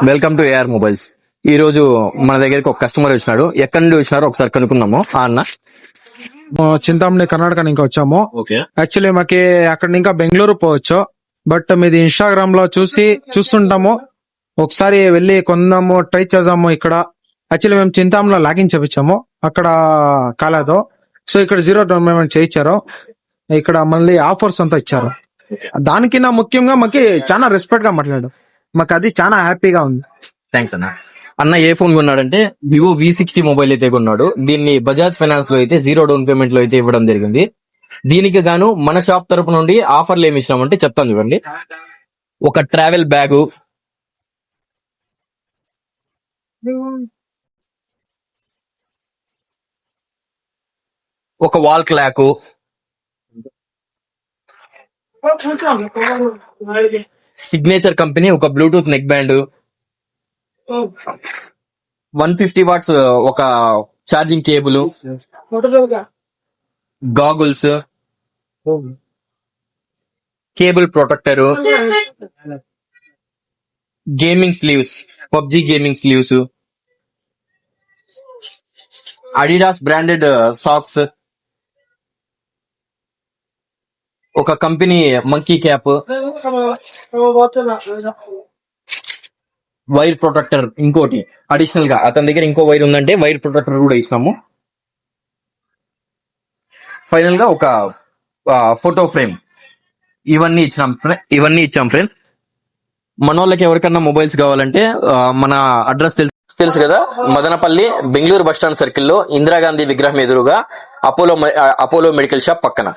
Welcome to AR mobiles. ఈ రోజు మన దగ్గరికి ఒక కస్టమర్ వచ్చినాడు. ఎక్కడి నుండి వచ్చినారో ఒకసారి కనుక్కుందాము. అన్న చింతామణి కర్ణాటక ఇంకా వచ్చాము. ఓకే, యాక్చువల్లీ మాకి అక్కడ ఇంకా బెంగళూరు పోవచ్చు, బట్ మీది ఇన్స్టాగ్రామ్ లో చూస్తుంటాము. ఒకసారి వెళ్ళి కొందాము, ట్రై చేద్దాము. ఇక్కడ యాక్చువల్లీ మేము చింతామణిలో లాగిన్ చేపించాము, అక్కడ కాలేదు. సో ఇక్కడ 0 డౌన్ పేమెంట్ చేయించారు. ఇక్కడ మళ్ళీ ఆఫర్స్ అంతా ఇచ్చారు. దానికి నా ముఖ్యంగా మాకి చాలా రెస్పెక్ట్ గా మాట్లాడు, మాకు అది చాలా హ్యాపీగా ఉంది. థ్యాంక్స్ అన్న. అన్న ఏ ఫోన్ కొన్నాడంటే వివో V60 మొబైల్ అయితే కొన్నాడు. దీన్ని బజాజ్ ఫైనాన్స్ లో అయితే 0 డౌన్ పేమెంట్ లో అయితే ఇవ్వడం జరిగింది. దీనికి గాను మన షాప్ తరపు నుండి ఆఫర్లు ఏమి ఇచ్చినామంటే చెప్తాను చూడండి. ఒక ట్రావెల్ బ్యాగు, ఒక వాల్ క్లాకు, సిగ్నేచర్ కంపెనీ ఒక బ్లూటూత్ నెక్ బ్యాండ్, 150 వాట్స్ ఒక charging cable, goggles, cable protector, gaming sleeves, PUBG gaming sleeves, Adidas branded socks, ఒక company monkey cap, wire protector, ఇంకోటి అడిషనల్ గా అతని దగ్గర ఇంకో వైర్ ఉందంటే వైర్ ప్రొటెక్టర్ కూడా ఇస్తాము. ఫైనల్ గా ఒక ఫోటో ఫ్రేమ్, ఇవన్నీ ఇచ్చాం ఫ్రెండ్స్. మన వాళ్ళకి ఎవరికన్నా మొబైల్స్ కావాలంటే మన అడ్రస్ తెలుసు కదా, మదనపల్లి బెంగళూరు బస్ స్టాండ్ సర్కిల్లో ఇందిరాగాంధీ విగ్రహం ఎదురుగా అపోలో మెడికల్ షాప్ పక్కన.